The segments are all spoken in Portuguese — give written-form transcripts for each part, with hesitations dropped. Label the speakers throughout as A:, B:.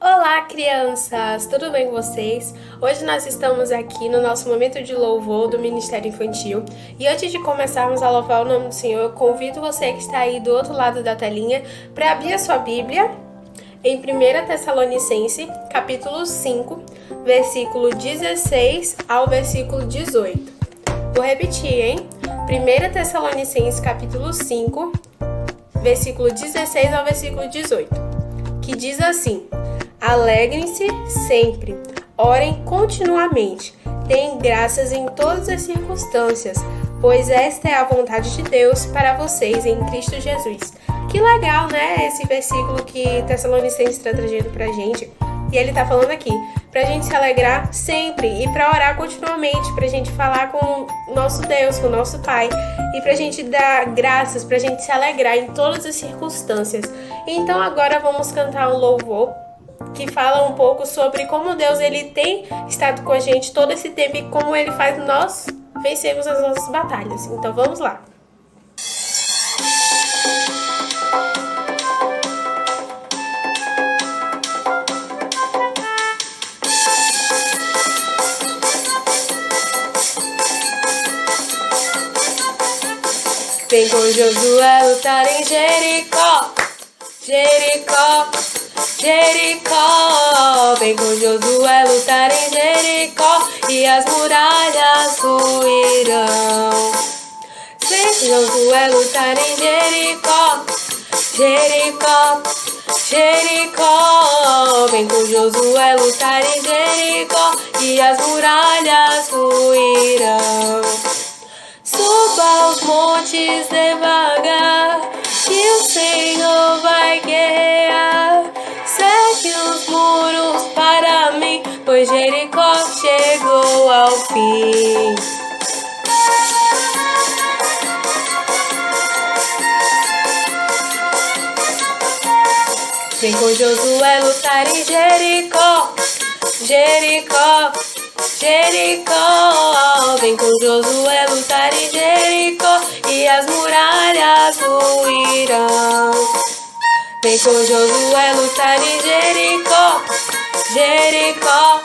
A: Olá, crianças! Tudo bem com vocês? Hoje nós estamos aqui no nosso momento de louvor do Ministério Infantil e antes de começarmos a louvar o nome do Senhor, eu convido você que está aí do outro lado da telinha para abrir a sua Bíblia em 1 Tessalonicenses, capítulo 5, versículo 16 ao versículo 18. Vou repetir, hein? 1 Tessalonicenses, capítulo 5, versículo 16 ao versículo 18, que diz assim: Alegrem-se sempre, orem continuamente, deem graças em todas as circunstâncias, pois esta é a vontade de Deus para vocês em Cristo Jesus. Que legal, né? Esse versículo que Tessalonicenses está trazendo pra gente. E ele tá falando aqui, pra gente se alegrar sempre e pra orar continuamente, pra gente falar com o nosso Deus, com o nosso Pai, e pra gente dar graças, pra gente se alegrar em todas as circunstâncias. Então agora vamos cantar um louvor que fala um pouco sobre como Deus ele tem estado com a gente todo esse tempo e como ele faz nós vencermos as nossas batalhas. Então vamos lá. Vem com Josué lutar em Jericó, Jericó, Jericó. Vem com Josué lutar em Jericó e as muralhas ruirão. Vem com Josué lutar em Jericó, Jericó, Jericó. Vem com Josué lutar em Jericó e as muralhas ruirão. Suba os montes devagar, que o Senhor vai guerrear. Segue os muros para mim, pois Jericó chegou ao fim. Vem com Josué lutar em Jericó, Jericó, Jericó. Vem com Josué lutar em Jericó e as muralhas ruirão. Vem com Josué lutar em Jericó, Jericó,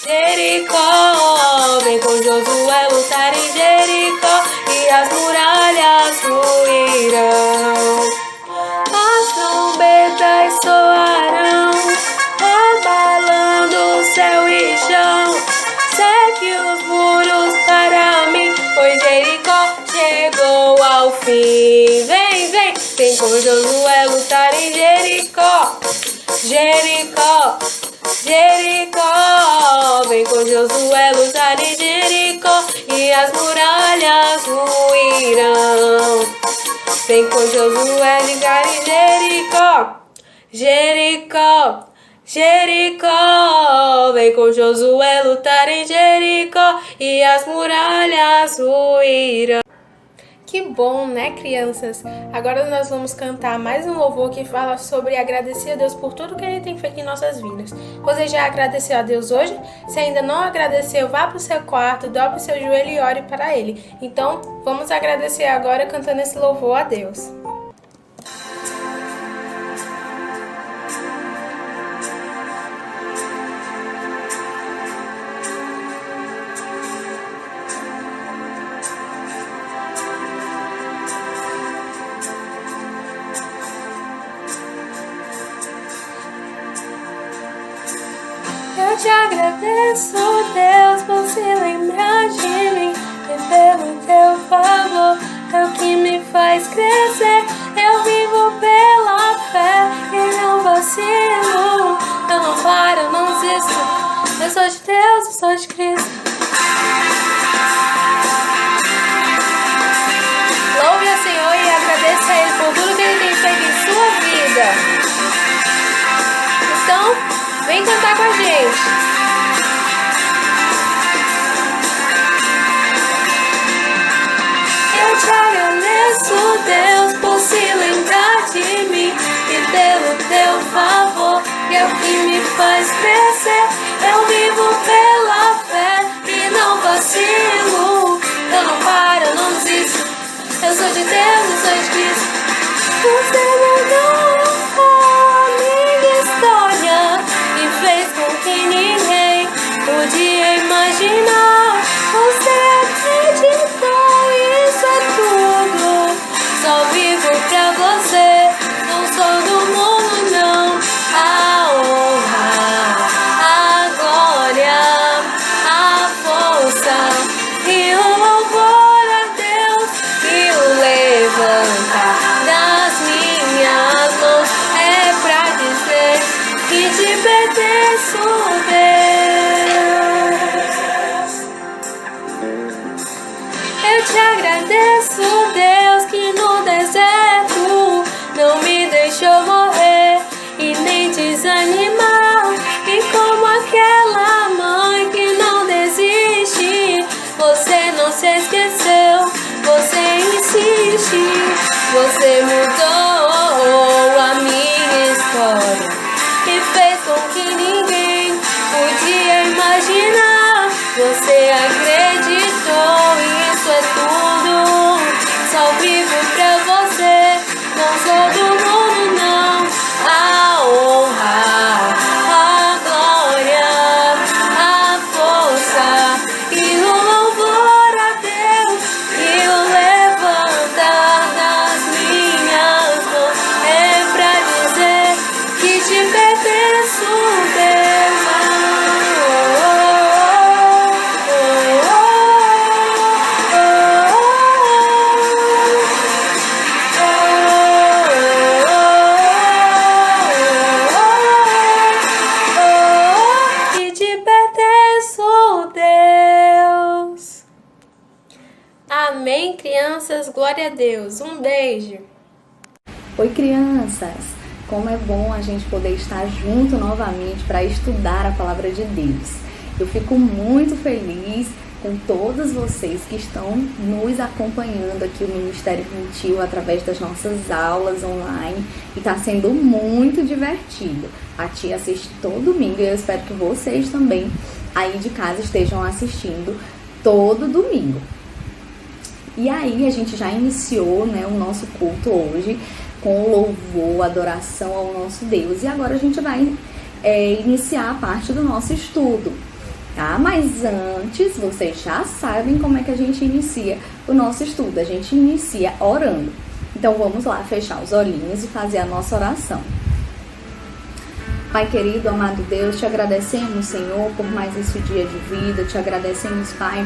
A: Jericó. Vem com Josué lutar em Jericó e as muralhas ruirão. As trombetas soarão, abalando o céu e chão. Segue os muros para mim, pois Jericó chegou ao fim. Vem, vem, vem com Josué lutar em Jericó, Jericó, Jericó. Vem com Josué lutar em Jericó e as muralhas ruirão. Vem com Josué lutar em Jericó, Jericó, Jericó. Vem com Josué lutar em Jericó e as muralhas ruirão. Que bom, né, crianças? Agora nós vamos cantar mais um louvor que fala sobre agradecer a Deus por tudo que Ele tem feito em nossas vidas. Você já agradeceu a Deus hoje? Se ainda não agradeceu, vá para o seu quarto, dobre o seu joelho e ore para Ele. Então, vamos agradecer agora cantando esse louvor a Deus. Eu te agradeço, Deus, por se lembrar de mim e pelo teu favor, é o que me faz crescer. Eu vivo pela fé e não vacilo. Eu não paro, eu não desisto. Eu sou de Deus, eu sou de Cristo. Louve ao Senhor e agradeça a Ele por tudo que Ele tem feito em sua vida. Então, vem cantar com a gente. Eu te agradeço, Deus, por se lembrar de mim e pelo teu favor, que é o que me faz crescer. Eu vivo pela fé e não vacilo. Eu não paro, eu não desisto. Eu sou de Deus, eu sou de Cristo. Você mudou a minha história. Glória a Deus. Um beijo.
B: Oi, crianças! Como é bom a gente poder estar junto novamente para estudar a Palavra de Deus. Eu fico muito feliz com todos vocês que estão nos acompanhando aqui no Ministério Infantil através das nossas aulas online e está sendo muito divertido. A tia assiste todo domingo e eu espero que vocês também aí de casa estejam assistindo todo domingo. E aí a gente já iniciou, né, o nosso culto hoje com louvor, adoração ao nosso Deus. E agora a gente vai iniciar a parte do nosso estudo, tá? Mas antes, vocês já sabem como é que a gente inicia o nosso estudo. A gente inicia orando. Então vamos lá fechar os olhinhos e fazer a nossa oração. Pai querido, amado Deus, te agradecemos, Senhor, por mais esse dia de vida. Te agradecemos, Pai,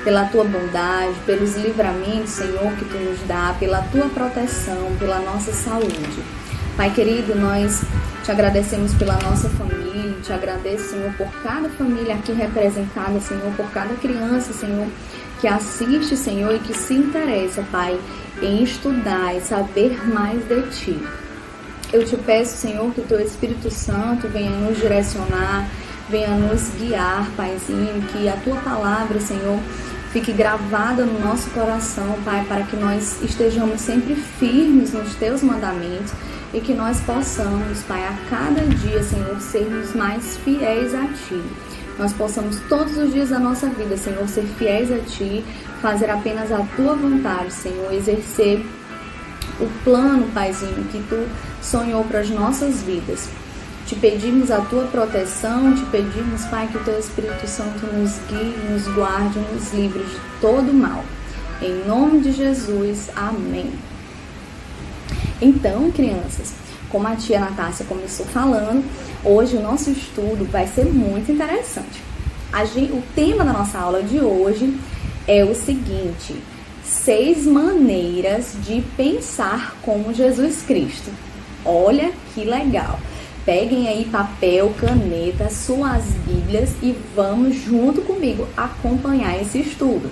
B: pela tua bondade, pelos livramentos, Senhor, que tu nos dá, pela tua proteção, pela nossa saúde. Pai querido, nós te agradecemos pela nossa família, te agradeço, Senhor, por cada família aqui representada, Senhor, por cada criança, Senhor, que assiste, Senhor, e que se interessa, Pai, em estudar e saber mais de ti. Eu te peço, Senhor, que o teu Espírito Santo venha nos direcionar, venha nos guiar, Paizinho, que a tua palavra, Senhor, fique gravada no nosso coração, Pai, para que nós estejamos sempre firmes nos teus mandamentos e que nós possamos, Pai, a cada dia, Senhor, sermos mais fiéis a ti. Nós possamos todos os dias da nossa vida, Senhor, ser fiéis a ti, fazer apenas a tua vontade, Senhor, exercer o plano, Paizinho, que tu sonhou para as nossas vidas. Te pedimos a tua proteção, te pedimos, Pai, que o teu Espírito Santo nos guie, nos guarde, nos livre de todo mal. Em nome de Jesus, amém. Então, crianças, como a tia Natácia começou falando, hoje o nosso estudo vai ser muito interessante. O tema da nossa aula de hoje é o seguinte: 6 maneiras de pensar como Jesus Cristo. Olha que legal! Peguem aí papel, caneta, suas bíblias e vamos junto comigo acompanhar esse estudo.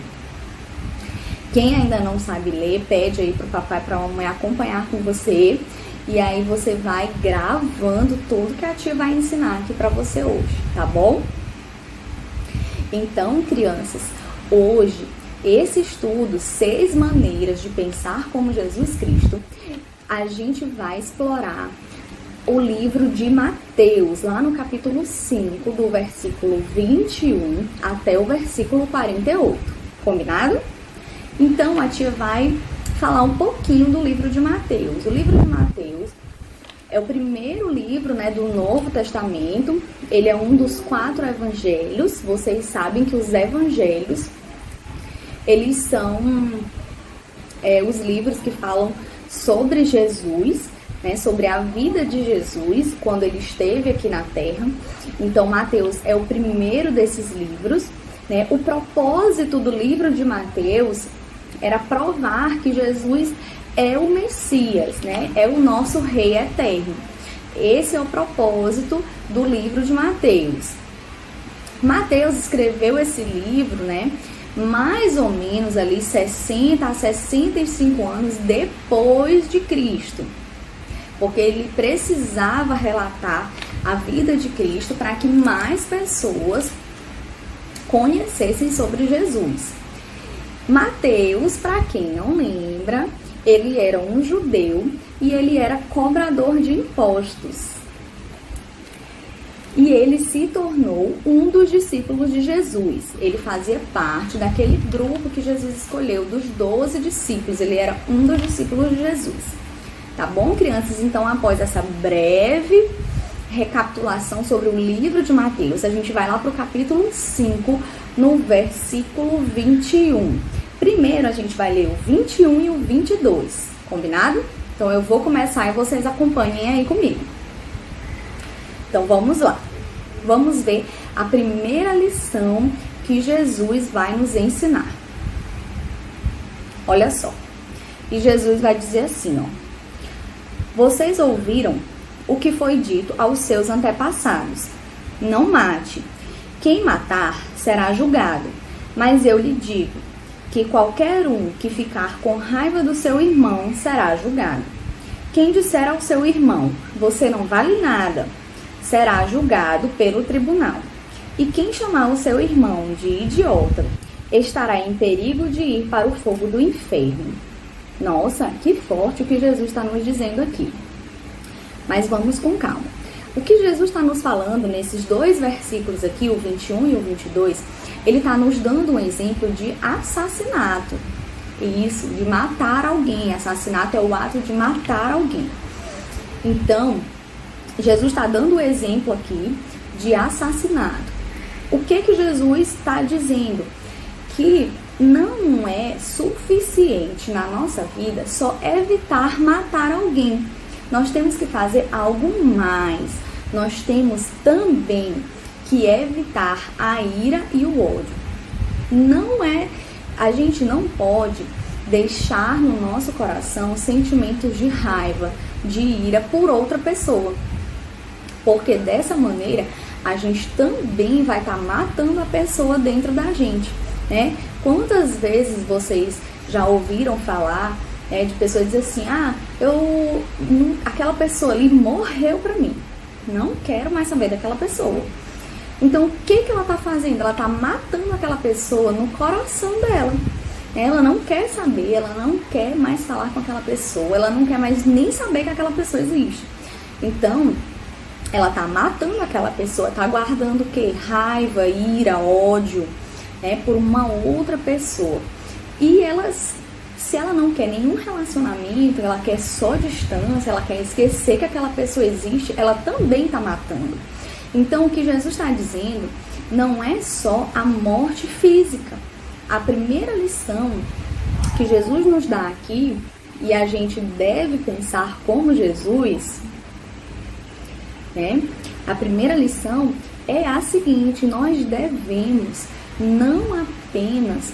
B: Quem ainda não sabe ler, pede aí pro papai e pra mamãe acompanhar com você. E aí você vai gravando tudo que a tia vai ensinar aqui pra você hoje, tá bom? Então, crianças, hoje esse estudo, 6 maneiras de pensar como Jesus Cristo, a gente vai explorar o livro de Mateus, lá no capítulo 5, do versículo 21 até o versículo 48. Combinado? Então, a tia vai falar um pouquinho do livro de Mateus. O livro de Mateus é o primeiro livro, né, do Novo Testamento. Ele é um dos 4 evangelhos. Vocês sabem que os evangelhos, eles são os livros que falam sobre Jesus, né, sobre a vida de Jesus quando ele esteve aqui na Terra. Então, Mateus é o primeiro desses livros, né? O propósito do livro de Mateus era provar que Jesus é o Messias, né? É o nosso Rei eterno. Esse é o propósito do livro de Mateus. Mateus escreveu esse livro, né, mais ou menos ali 60 a 65 anos depois de Cristo, porque ele precisava relatar a vida de Cristo para que mais pessoas conhecessem sobre Jesus. Mateus, para quem não lembra, ele era um judeu e ele era cobrador de impostos. E ele se tornou um dos discípulos de Jesus. Ele fazia parte daquele grupo que Jesus escolheu, dos 12 discípulos. Ele era um dos discípulos de Jesus. Tá bom, crianças? Então, após essa breve recapitulação sobre o livro de Mateus, a gente vai lá para o capítulo 5, no versículo 21. Primeiro, a gente vai ler o 21 e o 22. Combinado? Então, eu vou começar e vocês acompanhem aí comigo. Então, vamos lá. Vamos ver a primeira lição que Jesus vai nos ensinar. Olha só. E Jesus vai dizer assim, ó: vocês ouviram o que foi dito aos seus antepassados: não mate. Quem matar será julgado. Mas eu lhe digo que qualquer um que ficar com raiva do seu irmão será julgado. Quem disser ao seu irmão, você não vale nada, será julgado pelo tribunal. E quem chamar o seu irmão de idiota, estará em perigo de ir para o fogo do inferno. Nossa, que forte o que Jesus está nos dizendo aqui. Mas vamos com calma. O que Jesus está nos falando nesses dois versículos aqui, o 21 e o 22, ele está nos dando um exemplo de assassinato. Isso, de matar alguém. Assassinato é o ato de matar alguém. Então, Jesus está dando o exemplo aqui de assassinato. O que Jesus está dizendo? Que não é suficiente na nossa vida só evitar matar alguém. Nós temos que fazer algo mais. Nós temos também que evitar a ira e o ódio. A gente não pode deixar no nosso coração sentimentos de raiva, de ira por outra pessoa. Porque dessa maneira a gente também vai estar matando a pessoa dentro da gente, né? Quantas vezes vocês já ouviram falar de pessoas dizer assim, aquela pessoa ali morreu pra mim, não quero mais saber daquela pessoa. Então o que ela tá fazendo? Ela tá matando aquela pessoa no coração dela. Ela não quer saber, ela não quer mais falar com aquela pessoa, ela não quer mais nem saber que aquela pessoa existe. Então, ela tá matando aquela pessoa, tá guardando o quê? Raiva, ira, ódio, por uma outra pessoa. E se ela não quer nenhum relacionamento, ela quer só distância, ela quer esquecer que aquela pessoa existe, ela também tá matando. Então, o que Jesus está dizendo não é só a morte física. A primeira lição que Jesus nos dá aqui, e a gente deve pensar como Jesus, a primeira lição é a seguinte: nós devemos não apenas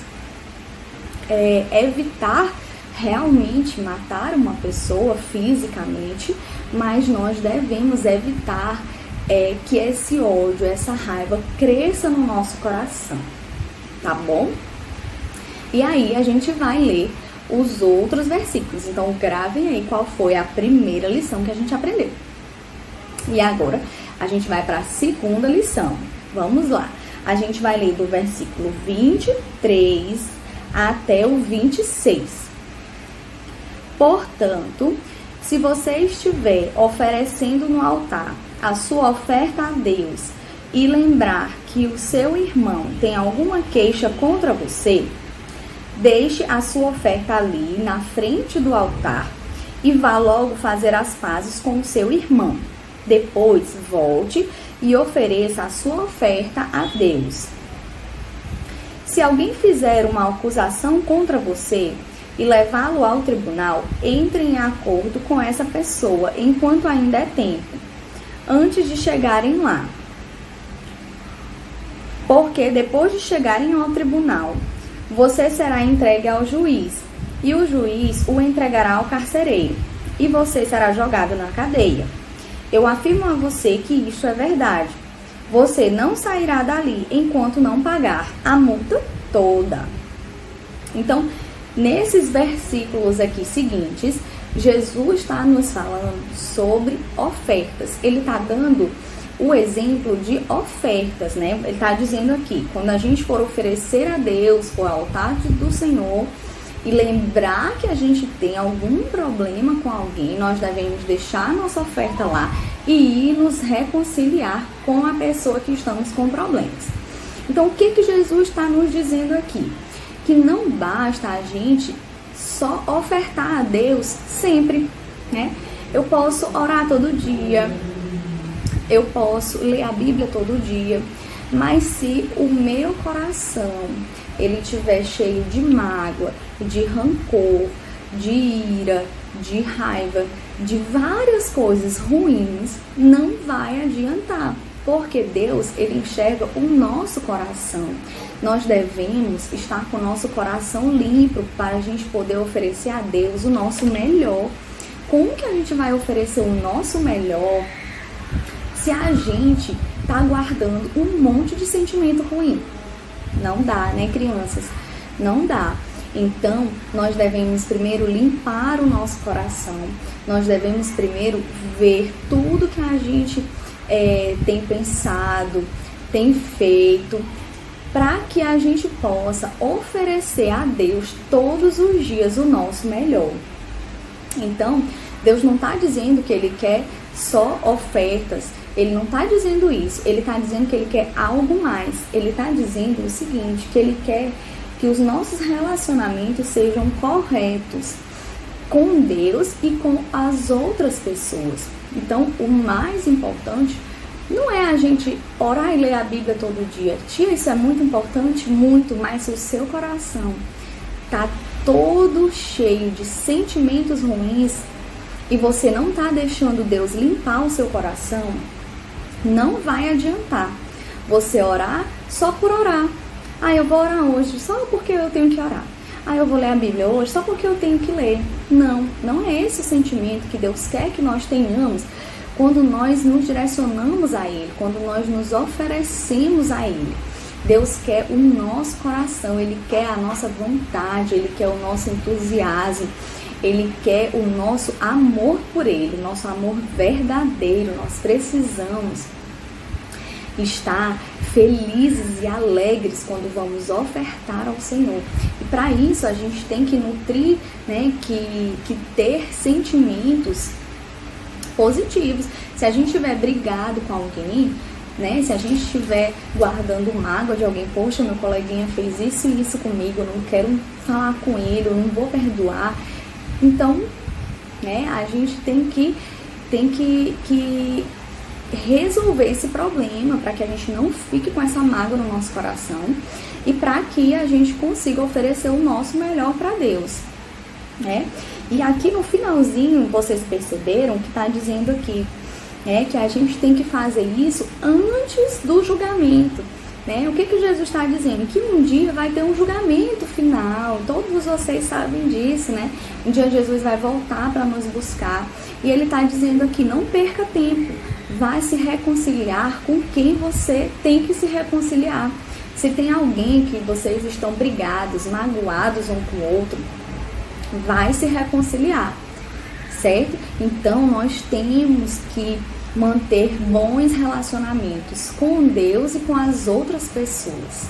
B: evitar realmente matar uma pessoa fisicamente, mas nós devemos evitar que esse ódio, essa raiva cresça no nosso coração, tá bom? E aí a gente vai ler os outros versículos. Então gravem aí qual foi a primeira lição que a gente aprendeu. E agora a gente vai para a segunda lição. Vamos lá. A gente vai ler do versículo 23 até o 26. Portanto, se você estiver oferecendo no altar a sua oferta a Deus e lembrar que o seu irmão tem alguma queixa contra você, deixe a sua oferta ali na frente do altar e vá logo fazer as pazes com o seu irmão. Depois volte e ofereça a sua oferta a Deus. Se alguém fizer uma acusação contra você e levá-lo ao tribunal, entre em acordo com essa pessoa enquanto ainda é tempo, antes de chegarem lá. Porque depois de chegarem ao tribunal, você será entregue ao juiz, e o juiz o entregará ao carcereiro, e você será jogado na cadeia. Eu afirmo a você que isso é verdade. Você não sairá dali enquanto não pagar a multa toda. Então, nesses versículos aqui seguintes, Jesus está nos falando sobre ofertas. Ele está dando o exemplo de ofertas, né? Ele está dizendo aqui, quando a gente for oferecer a Deus, for ao altar do Senhor, e lembrar que a gente tem algum problema com alguém, nós devemos deixar a nossa oferta lá e ir nos reconciliar com a pessoa que estamos com problemas. Então, o que Jesus está nos dizendo aqui? Que não basta a gente só ofertar a Deus sempre, né? Eu posso orar todo dia, eu posso ler a Bíblia todo dia, mas se o meu coração ele estiver cheio de mágoa, de rancor, de ira, de raiva, de várias coisas ruins, não vai adiantar, porque Deus, ele enxerga o nosso coração. Nós devemos estar com o nosso coração limpo para a gente poder oferecer a Deus o nosso melhor. Como que a gente vai oferecer o nosso melhor se a gente está guardando um monte de sentimento ruim? Não dá, né, crianças? Não dá. Então, nós devemos primeiro limpar o nosso coração, nós devemos primeiro ver tudo que a gente tem pensado, tem feito, para que a gente possa oferecer a Deus todos os dias o nosso melhor. Então, Deus não está dizendo que Ele quer só ofertas, Ele não está dizendo isso, Ele está dizendo que Ele quer algo mais. Ele está dizendo o seguinte, que Ele quer que os nossos relacionamentos sejam corretos com Deus e com as outras pessoas. Então, o mais importante não é a gente orar e ler a Bíblia todo dia. Tia, isso é muito importante, muito, mas se o seu coração está todo cheio de sentimentos ruins e você não está deixando Deus limpar o seu coração, não vai adiantar você orar só por orar. Eu vou orar hoje só porque eu tenho que orar. Eu vou ler a Bíblia hoje só porque eu tenho que ler. Não é esse o sentimento que Deus quer que nós tenhamos quando nós nos direcionamos a Ele, quando nós nos oferecemos a Ele. Deus quer o nosso coração, Ele quer a nossa vontade, Ele quer o nosso entusiasmo, Ele quer o nosso amor por Ele, o nosso amor verdadeiro. Nós precisamos estar felizes e alegres quando vamos ofertar ao Senhor. E para isso a gente tem que nutrir, que ter sentimentos positivos. Se a gente estiver brigado com alguém, se a gente estiver guardando mágoa de alguém, poxa, meu coleguinha fez isso e isso comigo, eu não quero falar com ele, eu não vou perdoar. Então, a gente tem que resolver esse problema para que a gente não fique com essa mágoa no nosso coração e para que a gente consiga oferecer o nosso melhor para Deus, E aqui no finalzinho, vocês perceberam que está dizendo aqui, que a gente tem que fazer isso antes do julgamento, O que Jesus está dizendo? Que um dia vai ter um julgamento final, todos vocês sabem disso, Um dia Jesus vai voltar para nos buscar e Ele está dizendo aqui, não perca tempo, vai se reconciliar com quem você tem que se reconciliar. Se tem alguém que vocês estão brigados, magoados um com o outro, vai se reconciliar, certo? Então, nós temos que manter bons relacionamentos com Deus e com as outras pessoas.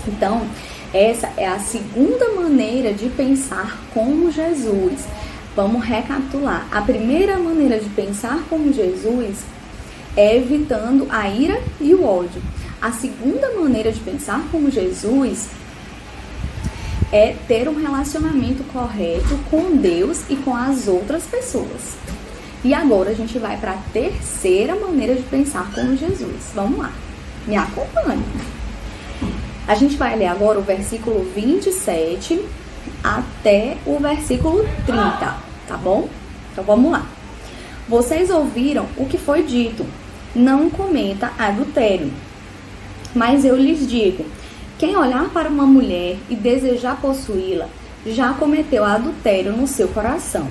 B: Então, essa é a segunda maneira de pensar como Jesus. Vamos recapitular. A primeira maneira de pensar como Jesus é evitando a ira e o ódio. A segunda maneira de pensar como Jesus é ter um relacionamento correto com Deus e com as outras pessoas. E agora a gente vai para a terceira maneira de pensar como Jesus. Vamos lá, me acompanhe. A gente vai ler agora o versículo 27 até o versículo 30, tá bom? Então vamos lá. Vocês ouviram o que foi dito, não cometa adultério. Mas eu lhes digo, quem olhar para uma mulher e desejar possuí-la, já cometeu adultério no seu coração.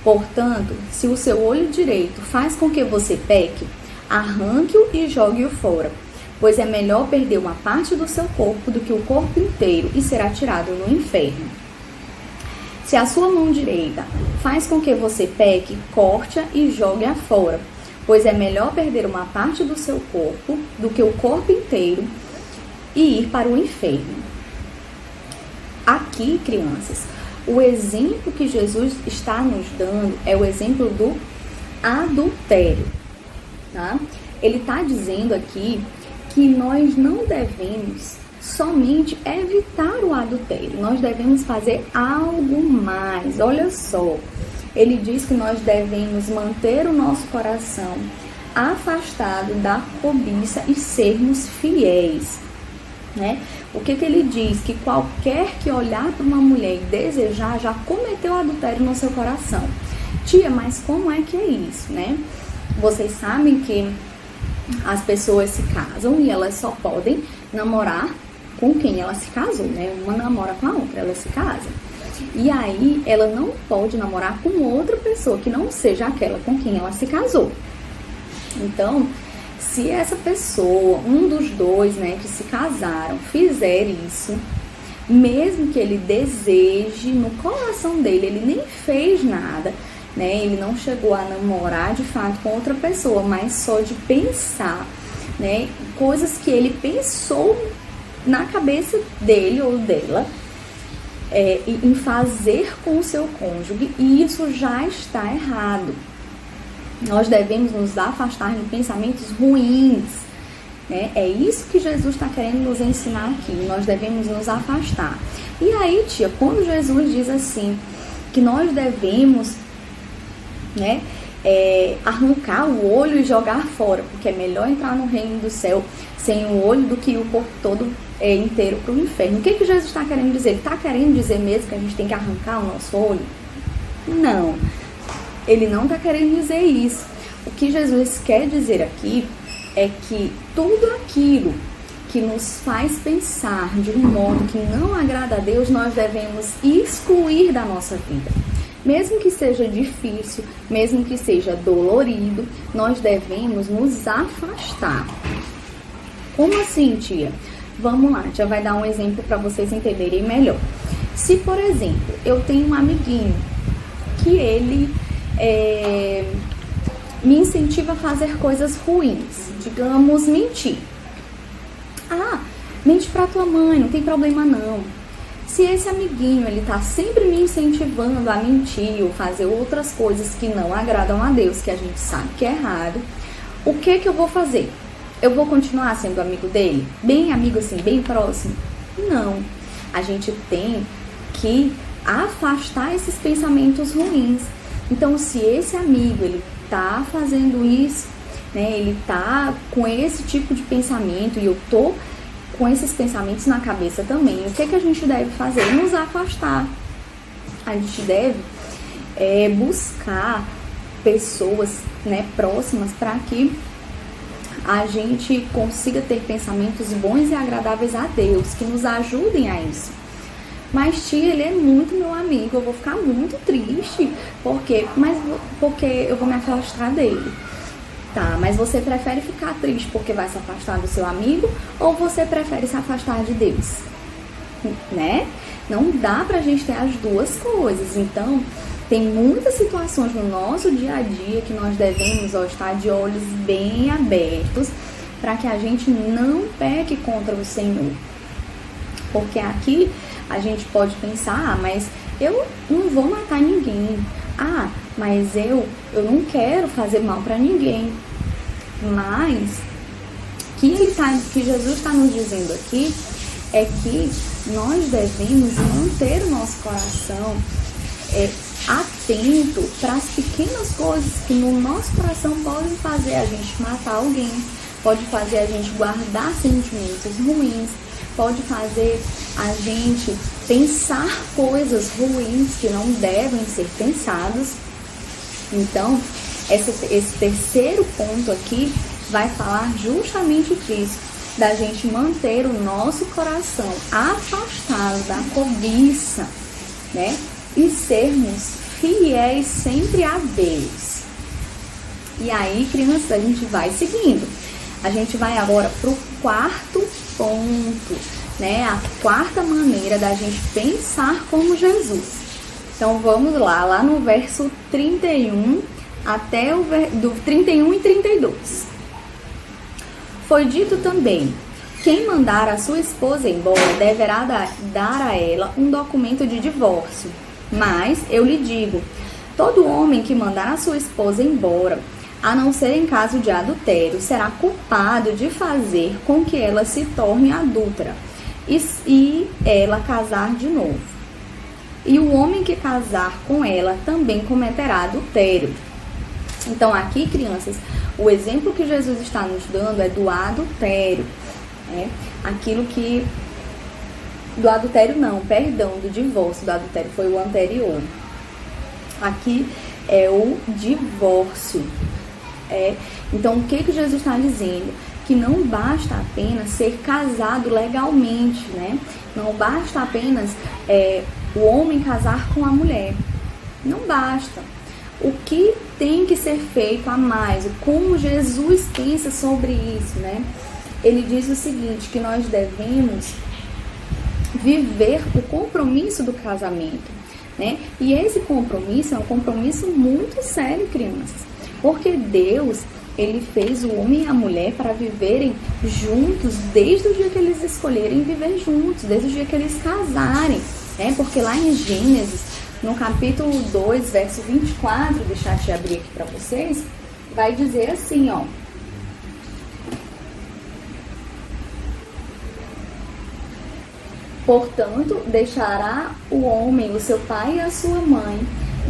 B: Portanto, se o seu olho direito faz com que você peque, arranque-o e jogue-o fora, pois é melhor perder uma parte do seu corpo do que o corpo inteiro e ser atirado no inferno. Se a sua mão direita faz com que você peque, corte-a e jogue-a fora, pois é melhor perder uma parte do seu corpo do que o corpo inteiro e ir para o inferno. Aqui, crianças, o exemplo que Jesus está nos dando é o exemplo do adultério, tá? Ele está dizendo aqui que nós não devemos somente evitar o adultério, nós devemos fazer algo mais. Olha só, ele diz que nós devemos manter o nosso coração afastado da cobiça e sermos fiéis, O que ele diz? Que qualquer que olhar para uma mulher e desejar já cometeu adultério no seu coração. Tia, mas como é que é isso, Vocês sabem que as pessoas se casam e elas só podem namorar com quem ela se casou, Uma namora com a outra, ela se casa. E aí, ela não pode namorar com outra pessoa que não seja aquela com quem ela se casou. Então, se essa pessoa, um dos dois, que se casaram, fizer isso, mesmo que ele deseje no coração dele, ele nem fez nada, né? Ele não chegou a namorar de fato com outra pessoa, mas só de pensar, né? Coisas que ele pensou na cabeça dele ou dela, em fazer com o seu cônjuge, e isso já está errado. Nós devemos nos afastar de pensamentos ruins, né? É isso que Jesus está querendo nos ensinar aqui. Nós devemos nos afastar. E aí, tia, quando Jesus diz assim, que nós devemos, né, arrancar o olho e jogar fora, porque é melhor entrar no reino do céu sem o olho do que o corpo todo inteiro para o inferno. O que Jesus está querendo dizer? Ele está querendo dizer mesmo que a gente tem que arrancar o nosso olho? Não, ele não está querendo dizer isso. O que Jesus quer dizer aqui é que tudo aquilo que nos faz pensar de um modo que não agrada a Deus, nós devemos excluir da nossa vida. Mesmo que seja difícil, mesmo que seja dolorido, nós devemos nos afastar. Como assim, tia? Vamos lá, tia vai dar um exemplo para vocês entenderem melhor. Se, por exemplo, eu tenho um amiguinho que ele me incentiva a fazer coisas ruins, digamos, mentir. Mente pra tua mãe, não tem problema não. Se esse amiguinho, ele tá sempre me incentivando a mentir ou fazer outras coisas que não agradam a Deus, que a gente sabe que é errado, o que eu vou fazer? Eu vou continuar sendo amigo dele? Bem amigo assim, bem próximo? Não. A gente tem que afastar esses pensamentos ruins. Então, se esse amigo, ele tá fazendo isso, né, ele tá com esse tipo de pensamento e eu tô com esses pensamentos na cabeça também, o que a gente deve fazer? Nos afastar. A gente deve buscar pessoas, né, próximas para que a gente consiga ter pensamentos bons e agradáveis a Deus, que nos ajudem a isso. Mas, tia, ele é muito meu amigo, eu vou ficar muito triste, porque eu vou me afastar dele. Tá, mas você prefere ficar triste porque vai se afastar do seu amigo, ou você prefere se afastar de Deus? Né? Não dá pra gente ter as duas coisas. Então, tem muitas situações no nosso dia a dia que nós devemos estar de olhos bem abertos para que a gente não peque contra o Senhor. Porque aqui a gente pode pensar, mas eu não vou matar ninguém. Mas eu não quero fazer mal para ninguém. Mas que Jesus está nos dizendo aqui é que nós devemos manter o nosso coração atento para as pequenas coisas que no nosso coração podem fazer a gente matar alguém, pode fazer a gente guardar sentimentos ruins, pode fazer a gente pensar coisas ruins que não devem ser pensadas. Então, esse terceiro ponto aqui vai falar justamente disso, da gente manter o nosso coração afastado da cobiça, né? E sermos fiéis sempre a Deus. E aí, crianças, a gente vai seguindo. A gente vai agora para o quarto ponto, né? A quarta maneira da gente pensar como Jesus. Então, vamos lá no verso 31 até do 31 e 32. Foi dito também, quem mandar a sua esposa embora deverá dar a ela um documento de divórcio. Mas eu lhe digo, todo homem que mandar a sua esposa embora, a não ser em caso de adultério, será culpado de fazer com que ela se torne adúltera e ela casar de novo. E o homem que casar com ela também cometerá adultério. Então aqui, crianças, o exemplo que Jesus está nos dando é do adultério. Aquilo que... Do adultério não, perdão, do divórcio. Do adultério foi o anterior. Aqui é o divórcio. Então o que Jesus está dizendo? Que não basta apenas ser casado legalmente, né? Não basta apenas o homem casar com a mulher. Não basta. O que tem que ser feito a mais? Como Jesus pensa sobre isso, né? Ele diz o seguinte, que nós devemos viver o compromisso do casamento, né? E esse compromisso é um compromisso muito sério, crianças, porque Deus, ele fez o homem e a mulher para viverem juntos desde o dia que eles escolherem viver juntos, desde o dia que eles casarem, né? Porque lá em Gênesis, no capítulo 2, verso 24, deixa eu te abrir aqui para vocês, vai dizer assim, ó: portanto, deixará o homem o seu pai e a sua mãe,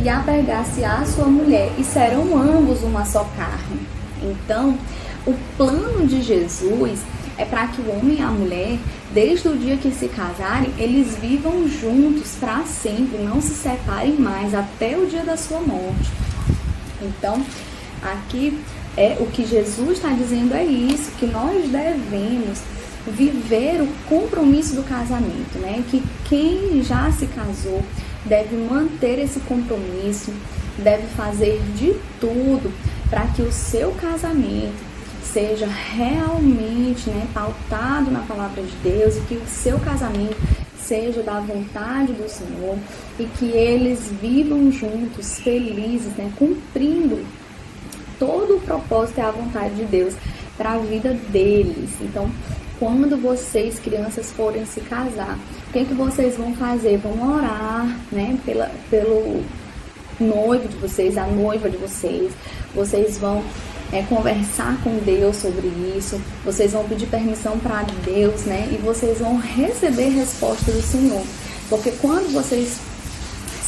B: e apegar-se-á à sua mulher, e serão ambos uma só carne. Então, o plano de Jesus é para que o homem e a mulher, desde o dia que se casarem, eles vivam juntos para sempre, não se separem mais até o dia da sua morte. Então, aqui o que Jesus está dizendo é isso, que nós devemos viver o compromisso do casamento, né? Que quem já se casou deve manter esse compromisso, deve fazer de tudo para que o seu casamento seja realmente, né, pautado na palavra de Deus, e que o seu casamento seja da vontade do Senhor, e que eles vivam juntos, felizes, né, cumprindo todo o propósito e a vontade de Deus para a vida deles. Então, quando vocês, crianças, forem se casar, o que vocês vão fazer? Vão orar, né, pelo noivo de vocês, a noiva de vocês. Vocês vão conversar com Deus sobre isso. Vocês vão pedir permissão para Deus, né, e vocês vão receber resposta do Senhor. Porque quando vocês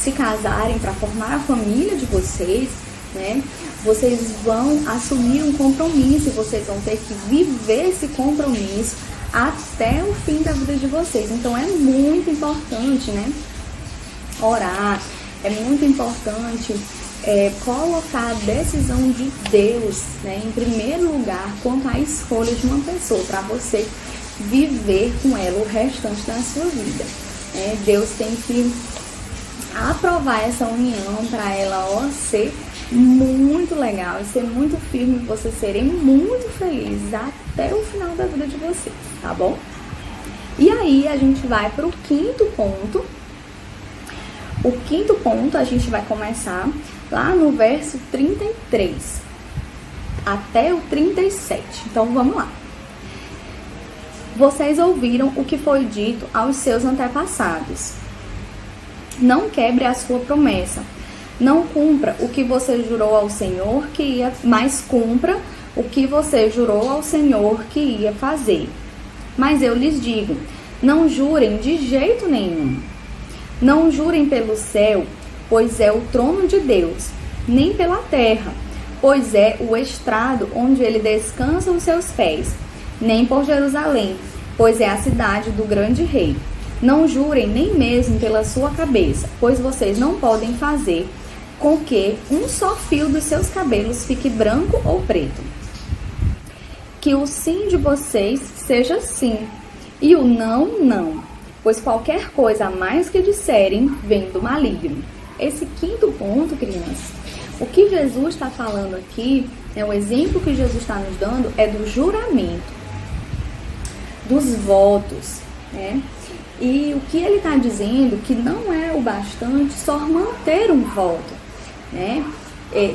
B: se casarem para formar a família de vocês, né, vocês vão assumir um compromisso, e vocês vão ter que viver esse compromisso até o fim da vida de vocês. Então é muito importante, né, orar, é muito importante colocar a decisão de Deus, né, em primeiro lugar quanto à escolha de uma pessoa, para você viver com ela o restante da sua vida. Deus tem que aprovar essa união para ela ser muito legal e ser muito firme, e vocês serem muito felizes até o final da vida de vocês, tá bom? E aí a gente vai para o quinto ponto. O quinto ponto a gente vai começar lá no verso 33 até o 37. Então vamos lá. Vocês ouviram o que foi dito aos seus antepassados: não quebre a sua promessa. Não cumpra o que você jurou ao Senhor que ia, mas cumpra o que você jurou ao Senhor que ia fazer. Mas eu lhes digo, não jurem de jeito nenhum. Não jurem pelo céu, pois é o trono de Deus, nem pela terra, pois é o estrado onde ele descansa os seus pés, nem por Jerusalém, pois é a cidade do grande rei. Não jurem nem mesmo pela sua cabeça, pois vocês não podem fazer com que um só fio dos seus cabelos fique branco ou preto. Que o sim de vocês seja sim, e o não, não, pois qualquer coisa a mais que disserem vem do maligno. Esse quinto ponto, crianças, o que Jesus está falando aqui, o exemplo que Jesus está nos dando é do juramento, dos votos, né? E o que ele está dizendo que não é o bastante só manter um voto, né?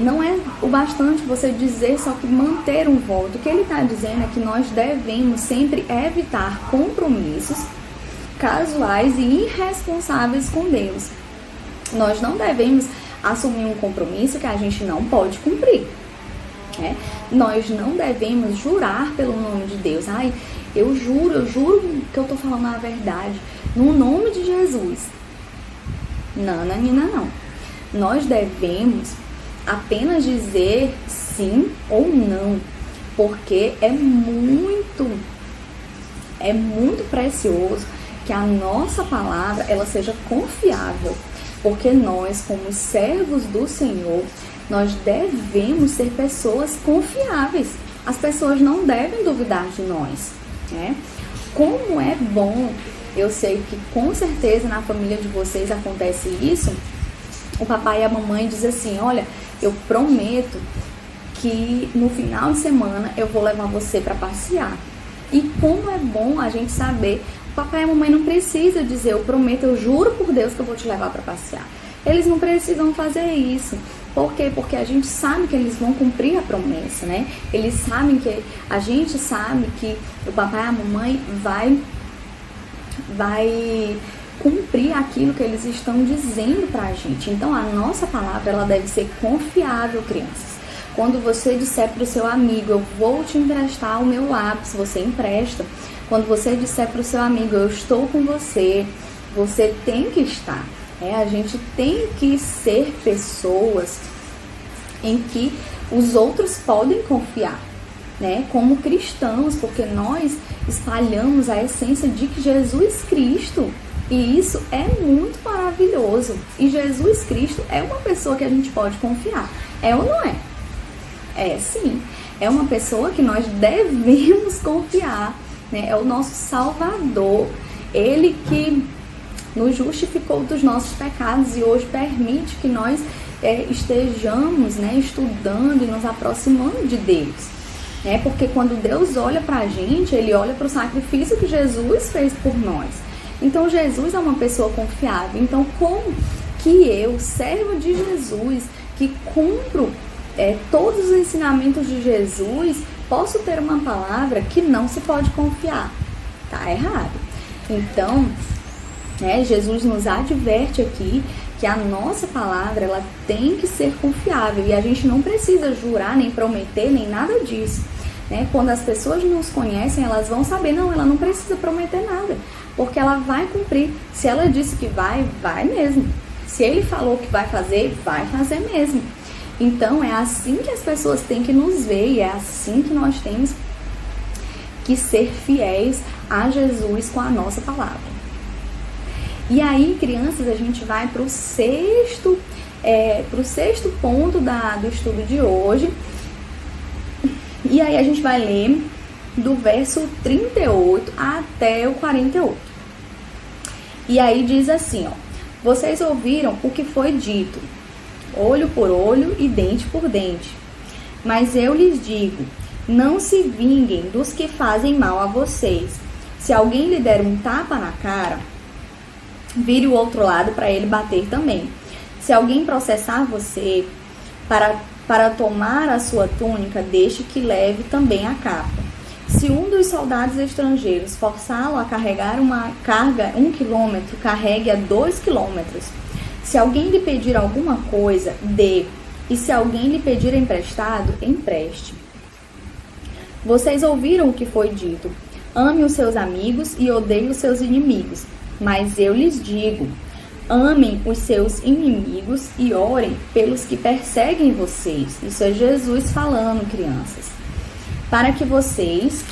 B: Não é o bastante você dizer só que manter um voto. O que ele está dizendo é que nós devemos sempre evitar compromissos casuais e irresponsáveis com Deus. Nós não devemos assumir um compromisso que a gente não pode cumprir, né? Nós não devemos jurar pelo nome de Deus. Ai, eu juro que eu estou falando a verdade no nome de Jesus. Não, Nanina, não. Nós devemos apenas dizer sim ou não, porque é muito precioso que a nossa palavra ela seja confiável, porque nós, como servos do Senhor, nós devemos ser pessoas confiáveis. As pessoas não devem duvidar de nós, né? Como é bom, eu sei que com certeza na família de vocês acontece isso. O papai e a mamãe dizem assim: olha, eu prometo que no final de semana eu vou levar você para passear. E como é bom a gente saber papai e a mamãe não precisam dizer, eu prometo, eu juro por Deus que eu vou te levar para passear. Eles não precisam fazer isso. Por quê? Porque a gente sabe que eles vão cumprir a promessa, né? Eles sabem que, a gente sabe que o papai e a mamãe vai cumprir aquilo que eles estão dizendo pra gente. Então a nossa palavra, ela deve ser confiável, crianças. Quando você disser pro seu amigo, eu vou te emprestar o meu lápis, você empresta. Quando você disser pro seu amigo, eu estou com você, você tem que estar. A gente tem que ser pessoas em que os outros podem confiar, né? Como cristãos, porque nós espalhamos a essência de que Jesus Cristo, e isso é muito maravilhoso. E Jesus Cristo é uma pessoa que a gente pode confiar. É ou não é? É sim. É uma pessoa que nós devemos confiar, né? É o nosso Salvador. Ele que nos justificou dos nossos pecados e hoje permite que nós estejamos, né, estudando e nos aproximando de Deus. Porque quando Deus olha pra gente, Ele olha para o sacrifício que Jesus fez por nós. Então Jesus é uma pessoa confiável. Então como que eu, servo de Jesus, que cumpro todos os ensinamentos de Jesus, posso ter uma palavra que não se pode confiar? Tá errado. Então, Jesus nos adverte aqui que a nossa palavra, ela tem que ser confiável, e a gente não precisa jurar, nem prometer, nem nada disso, né? Quando as pessoas nos conhecem, elas vão saber, não, ela não precisa prometer nada, porque ela vai cumprir. Se ela disse que vai mesmo. Se ele falou que vai fazer mesmo. Então é assim que as pessoas têm que nos ver, e é assim que nós temos que ser fiéis a Jesus com a nossa palavra. E aí, crianças, a gente vai para o sexto ponto do estudo de hoje. E aí a gente vai ler do verso 38 até o 48. E aí diz assim, vocês ouviram o que foi dito, olho por olho e dente por dente. Mas eu lhes digo, não se vinguem dos que fazem mal a vocês. Se alguém lhe der um tapa na cara, vire o outro lado para ele bater também. Se alguém processar você para tomar a sua túnica, deixe que leve também a capa. Se um dos soldados estrangeiros forçá-lo a carregar uma carga 1 quilômetro, carregue a 2 quilômetros. Se alguém lhe pedir alguma coisa, dê. E se alguém lhe pedir emprestado, empreste. Vocês ouviram o que foi dito. Ame os seus amigos e odeie os seus inimigos. Mas eu lhes digo, amem os seus inimigos e orem pelos que perseguem vocês. Isso é Jesus falando, crianças. Para que vocês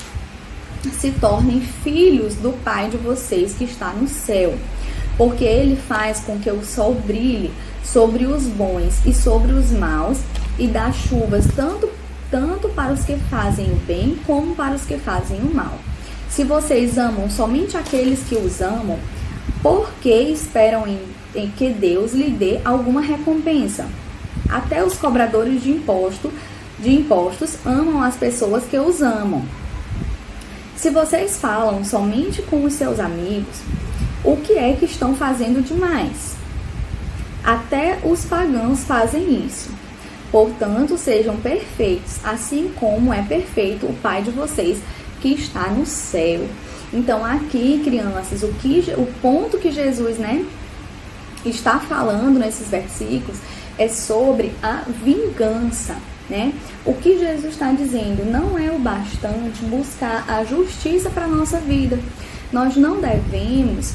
B: se tornem filhos do Pai de vocês que está no céu. Porque Ele faz com que o sol brilhe sobre os bons e sobre os maus, e dá chuvas tanto para os que fazem o bem como para os que fazem o mal. Se vocês amam somente aqueles que os amam, por que esperam em que Deus lhe dê alguma recompensa? Até os cobradores de impostos amam as pessoas que os amam. Se vocês falam somente com os seus amigos, o que é que estão fazendo demais? Até os pagãos fazem isso. Portanto, sejam perfeitos, assim como é perfeito o Pai de vocês que está no céu. Então aqui, crianças, o ponto que Jesus, está falando nesses versículos é sobre a vingança, O que Jesus está dizendo não é o bastante buscar a justiça para a nossa vida. Nós não devemos,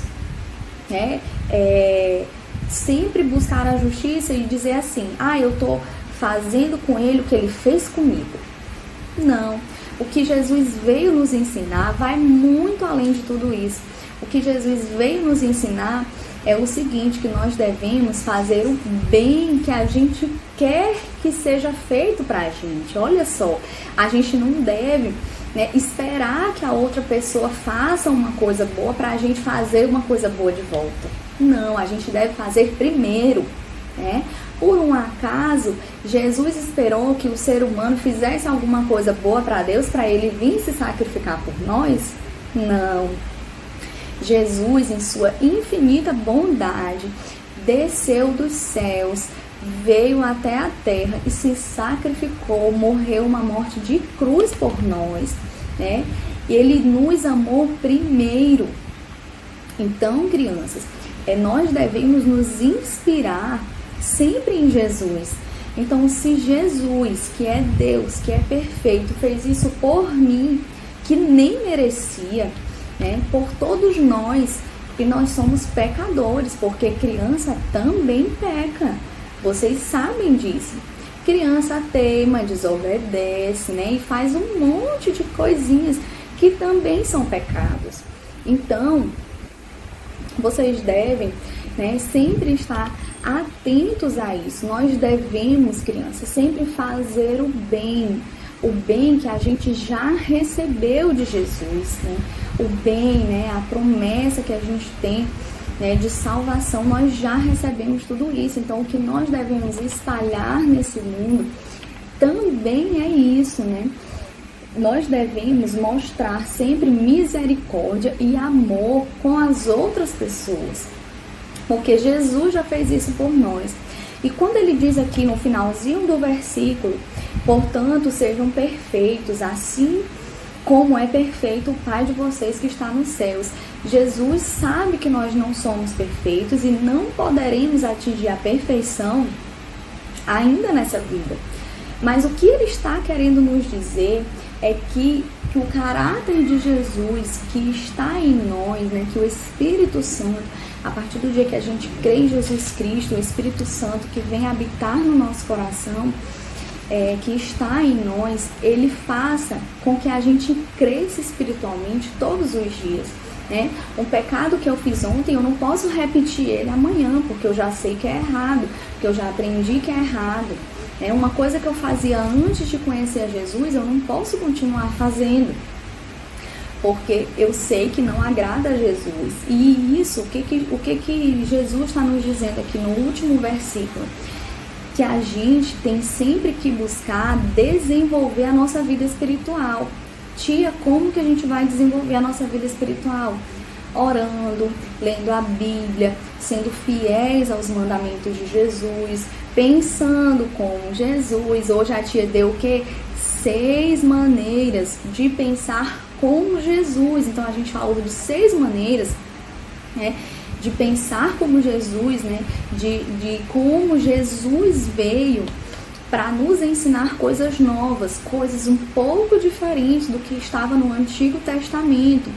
B: sempre buscar a justiça e dizer assim, eu estou fazendo com ele o que ele fez comigo. Não. O que Jesus veio nos ensinar vai muito além de tudo isso. O que Jesus veio nos ensinar é o seguinte, que nós devemos fazer o bem que a gente quer que seja feito pra gente. Olha só, a gente não deve esperar que a outra pessoa faça uma coisa boa pra gente fazer uma coisa boa de volta. Não, a gente deve fazer primeiro, Por um acaso, Jesus esperou que o ser humano fizesse alguma coisa boa para Deus, para ele vir se sacrificar por nós? Não. Jesus, em sua infinita bondade, desceu dos céus, veio até a terra e se sacrificou, morreu uma morte de cruz por nós, né? E ele nos amou primeiro. Então, crianças, nós devemos nos inspirar sempre em Jesus. Então, se Jesus, que é Deus, que é perfeito, fez isso por mim, que nem merecia, né? Por todos nós, e nós somos pecadores, porque criança também peca. Vocês sabem disso. Criança teima, desobedece, né? E faz um monte de coisinhas que também são pecados. Então, vocês devem, né, sempre estar atentos a isso. Nós devemos, crianças, sempre fazer o bem que a gente já recebeu de Jesus, né? O bem, né, a promessa que a gente tem, né, de salvação, nós já recebemos tudo isso. Então, o que nós devemos espalhar nesse mundo também é isso, né? Nós devemos mostrar sempre misericórdia e amor com as outras pessoas, porque Jesus já fez isso por nós. E quando ele diz aqui no finalzinho do versículo, portanto, sejam perfeitos, assim como é perfeito o Pai de vocês que está nos céus. Jesus sabe que nós não somos perfeitos e não poderemos atingir a perfeição ainda nessa vida. Mas o que ele está querendo nos dizer é que o caráter de Jesus que está em nós, né, que o Espírito Santo, a partir do dia que a gente crê em Jesus Cristo, o Espírito Santo que vem habitar no nosso coração, que está em nós, ele faça com que a gente cresça espiritualmente todos os dias, né? Um pecado que eu fiz ontem, eu não posso repetir ele amanhã, porque eu já sei que é errado, porque eu já aprendi que é errado. Uma coisa que eu fazia antes de conhecer a Jesus, eu não posso continuar fazendo, porque eu sei que não agrada a Jesus. E isso, o que Jesus está nos dizendo aqui no último versículo? Que a gente tem sempre que buscar desenvolver a nossa vida espiritual. Tia, como que a gente vai desenvolver a nossa vida espiritual? Orando, lendo a Bíblia, sendo fiéis aos mandamentos de Jesus, pensando como Jesus. Hoje a tia deu o quê? 6 maneiras de pensar como Jesus. Então a gente falou de 6 maneiras, né, de pensar como Jesus, né, de como Jesus veio para nos ensinar coisas novas, coisas um pouco diferentes do que estava no Antigo Testamento.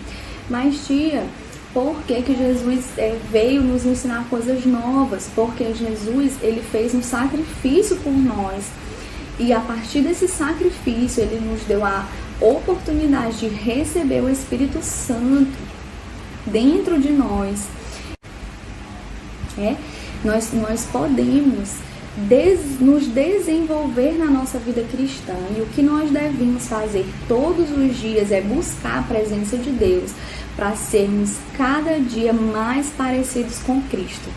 B: Mas, tia, por que Jesus veio nos ensinar coisas novas? Porque Jesus, ele fez um sacrifício por nós. E a partir desse sacrifício, ele nos deu a oportunidade de receber o Espírito Santo dentro de nós. Nós podemos nos desenvolver na nossa vida cristã, e o que nós devemos fazer todos os dias é buscar a presença de Deus para sermos cada dia mais parecidos com Cristo.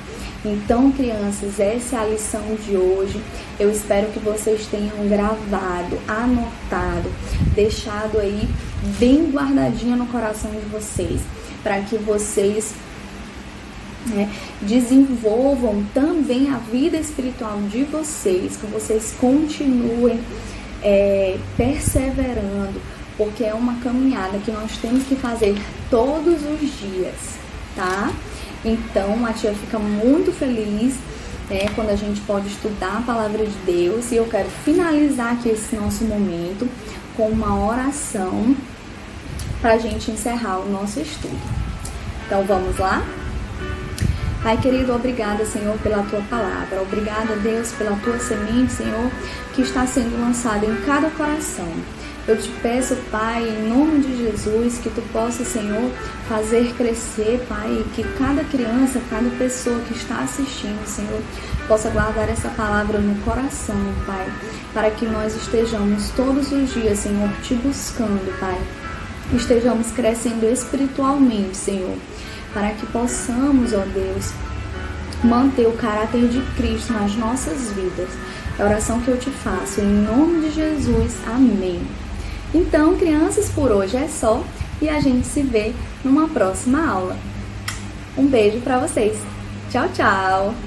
B: Então, crianças, essa é a lição de hoje. Eu espero que vocês tenham gravado, anotado, deixado aí bem guardadinha no coração de vocês, para que vocês desenvolvam também a vida espiritual de vocês, que vocês continuem perseverando, porque é uma caminhada que nós temos que fazer todos os dias, tá? Então a tia fica muito feliz quando a gente pode estudar a palavra de Deus, e eu quero finalizar aqui esse nosso momento com uma oração para a gente encerrar o nosso estudo. Então vamos lá? Pai querido, obrigada, Senhor, pela Tua palavra. Obrigada, Deus, pela Tua semente, Senhor, que está sendo lançada em cada coração. Eu te peço, Pai, em nome de Jesus, que Tu possa, Senhor, fazer crescer, Pai, que cada criança, cada pessoa que está assistindo, Senhor, possa guardar essa palavra no coração, Pai, para que nós estejamos todos os dias, Senhor, Te buscando, Pai. Estejamos crescendo espiritualmente, Senhor, para que possamos, ó Deus, manter o caráter de Cristo nas nossas vidas. É a oração que eu te faço, em nome de Jesus. Amém. Então, crianças, por hoje é só, e a gente se vê numa próxima aula. Um beijo para vocês. Tchau, tchau!